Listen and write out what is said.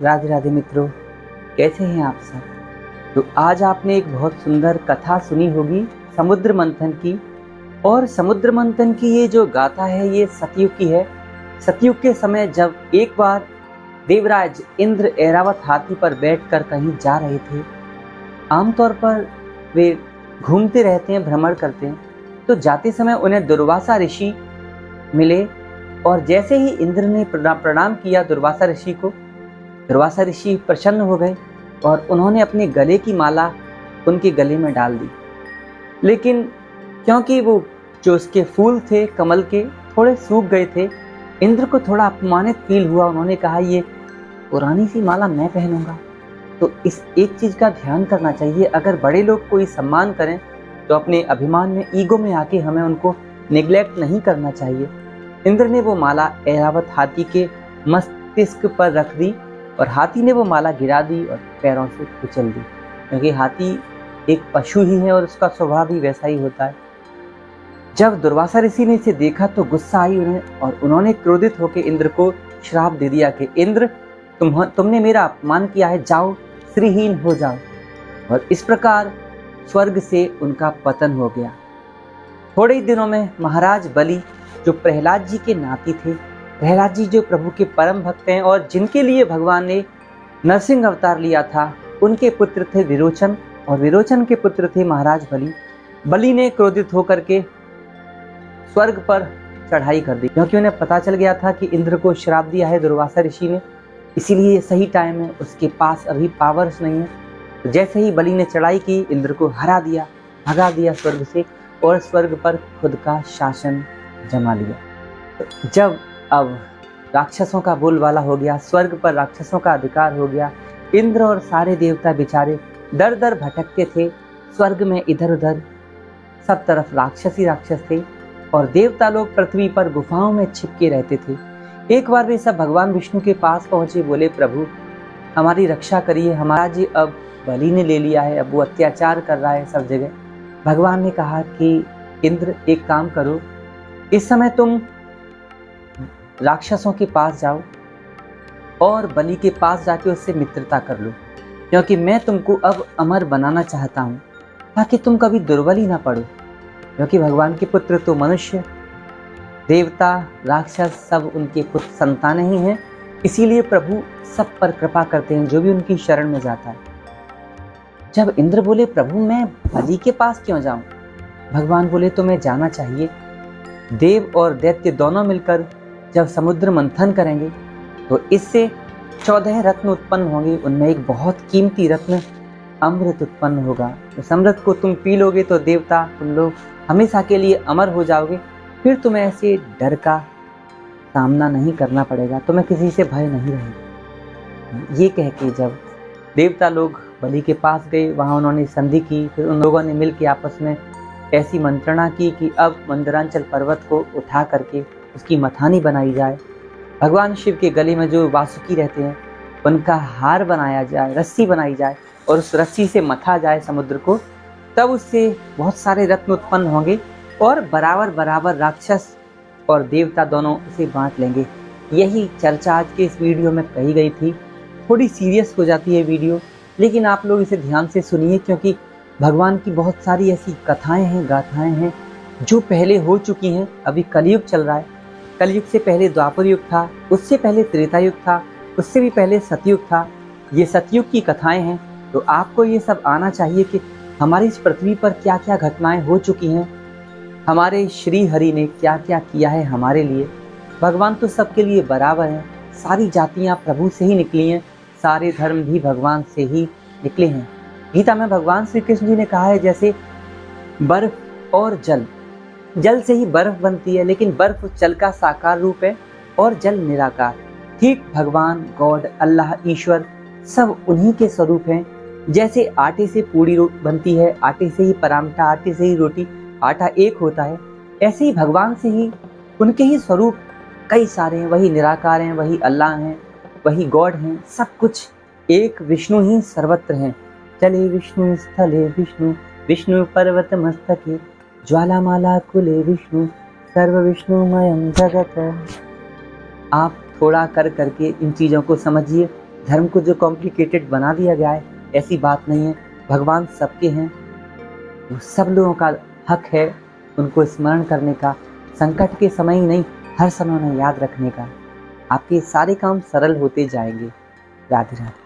राधे राधे मित्रों, कैसे हैं आप सब। तो आज आपने एक बहुत सुंदर कथा सुनी होगी समुद्र मंथन की। और समुद्र मंथन की ये जो गाथा है ये सतयुग की है। सतयुग के समय जब एक बार देवराज इंद्र ऐरावत हाथी पर बैठकर कहीं जा रहे थे। आमतौर पर वे घूमते रहते हैं, भ्रमण करते हैं। तो जाते समय उन्हें दुर्वासा ऋषि मिले और जैसे ही इंद्र ने प्रणाम किया दुर्वासा ऋषि को, दुर्वासा ऋषि प्रसन्न हो गए और उन्होंने अपने गले की माला उनके गले में डाल दी। लेकिन क्योंकि वो जो उसके फूल थे कमल के थोड़े सूख गए थे, इंद्र को थोड़ा अपमानित फील हुआ। उन्होंने कहा ये पुरानी सी माला मैं पहनूंगा। तो इस एक चीज का ध्यान करना चाहिए, अगर बड़े लोग कोई सम्मान करें तो अपने अभिमान में, ईगो में आके हमें उनको निग्लेक्ट नहीं करना चाहिए। इंद्र ने वो माला ऐरावत हाथी के मस्तिष्क पर रख दी और हाथी ने वो माला गिरा दी और पैरों से कुचल दी, क्योंकि हाथी एक पशु ही है और उसका स्वभाव भी वैसा ही होता है। जब दुर्वासा ऋषि ने इसे देखा तो गुस्सा आई उन्हें और उन्होंने क्रोधित होकर इंद्र को श्राप दे दिया कि इंद्र तुमने मेरा अपमान किया है, जाओ श्रीहीन हो जाओ। और इस प्रकार स्वर्ग से उनका पतन हो गया। थोड़े ही दिनों में महाराज बलि, जो प्रहलाद जी के नाती थे, प्रहलाद जी जो प्रभु के परम भक्त हैं और जिनके लिए भगवान ने नरसिंह अवतार लिया था, उनके पुत्र थे विरोचन और विरोचन के पुत्र थे महाराज बलि। बलि ने क्रोधित होकर के स्वर्ग पर चढ़ाई कर दी, क्योंकि उन्हें पता चल गया था कि इंद्र को श्राप दिया है दुर्वासा ऋषि ने, इसीलिए सही टाइम है, उसके पास अभी पावर्स नहीं है। तो जैसे ही बलि ने चढ़ाई की, इंद्र को हरा दिया, भगा दिया स्वर्ग से और स्वर्ग पर खुद का शासन जमा लिया। तो जब अब राक्षसों का बोलबाला हो गया, स्वर्ग पर राक्षसों का अधिकार हो गया, इंद्र और सारे देवता बेचारे दर दर भटकते थे। स्वर्ग में इधर उधर सब तरफ राक्षस ही राक्षस थे और देवता लोग पृथ्वी पर गुफाओं में छिपके रहते थे। एक बार वे सब भगवान विष्णु के पास पहुंचे, बोले प्रभु हमारी रक्षा करिए, हमारा जी अब बलि ने ले लिया है, अब वो अत्याचार कर रहा है सब जगह। भगवान ने कहा कि इंद्र एक काम करो, इस समय तुम राक्षसों के पास जाओ और बलि के पास जाके उससे मित्रता कर लो, क्योंकि मैं तुमको अब अमर बनाना चाहता हूँ ताकि तुम कभी दुर्बल ही ना पड़ो। क्योंकि भगवान के पुत्र तो मनुष्य, देवता, राक्षस सब उनके पुत्र संतानें ही हैं, इसीलिए प्रभु सब पर कृपा करते हैं जो भी उनकी शरण में जाता है। जब इंद्र बोले प्रभु मैं बलि के पास क्यों जाऊं, भगवान बोले तुम्हें जाना चाहिए। देव और दैत्य दोनों मिलकर जब समुद्र मंथन करेंगे तो इससे 14 रत्न उत्पन्न होंगे, उनमें एक बहुत कीमती रत्न अमृत उत्पन्न होगा। उस अमृत को तुम पी लोगे तो देवता तुम लोग हमेशा के लिए अमर हो जाओगे, फिर तुम्हें ऐसे डर का सामना नहीं करना पड़ेगा, तुम्हें किसी से भय नहीं रहेगा। ये कह के जब देवता लोग बलि के पास गए, वहाँ उन्होंने संधि की। फिर उन लोगों ने मिल के आपस में ऐसी मंत्रणा की कि अब मंदरांचल पर्वत को उठा करके उसकी मथानी बनाई जाए, भगवान शिव के गले में जो वासुकी रहते हैं उनका हार बनाया जाए, रस्सी बनाई जाए और उस रस्सी से मथा जाए समुद्र को, तब उससे बहुत सारे रत्न उत्पन्न होंगे और बराबर बराबर राक्षस और देवता दोनों उसे बांट लेंगे। यही चर्चा आज के इस वीडियो में कही गई थी। थोड़ी सीरियस हो जाती है वीडियो, लेकिन आप लोग इसे ध्यान से सुनिए, क्योंकि भगवान की बहुत सारी ऐसी कथाएं हैं, गाथाएं हैं जो पहले हो चुकी हैं। अभी कलयुग चल रहा है, कलयुग से पहले द्वापर युग था, उससे पहले त्रेता युग था, उससे भी पहले सतयुग था। ये सतयुग की कथाएं हैं, तो आपको ये सब आना चाहिए कि हमारी इस पृथ्वी पर क्या क्या घटनाएं हो चुकी हैं, हमारे श्री हरि ने क्या क्या किया है हमारे लिए। भगवान तो सबके लिए बराबर हैं, सारी जातियां प्रभु से ही निकली हैं, सारे धर्म भी भगवान से ही निकले हैं। गीता में भगवान श्री कृष्ण जी ने कहा है जैसे बर्फ और जल, जल से ही बर्फ बनती है, लेकिन बर्फ जल का साकार रूप है और जल निराकार। ठीक भगवान, गॉड, अल्लाह, ईश्वर सब उन्हीं के स्वरूप हैं। जैसे आटे से पूड़ी बनती है, आटे से ही परांठा, आटे से ही रोटी, आटा एक होता है, ऐसे ही भगवान से ही उनके ही स्वरूप कई सारे हैं। वही निराकार हैं, वही अल्लाह हैं, वही गॉड हैं, सब कुछ एक विष्णु ही सर्वत्र हैं। चले विष्णु स्थले विष्णु, विष्णु पर्वत मस्तके, ज्वालामाला कुले विष्णु, सर्व विष्णुमयं जगत। आप थोड़ा कर करके इन चीज़ों को समझिए धर्म को जो कॉम्प्लिकेटेड बना दिया गया है, ऐसी बात नहीं है। भगवान सबके हैं, वो सब लोगों का हक है उनको स्मरण करने का, संकट के समय ही नहीं हर समय उन्हें याद रखने का। आपके सारे काम सरल होते जाएंगे। राधे राधे।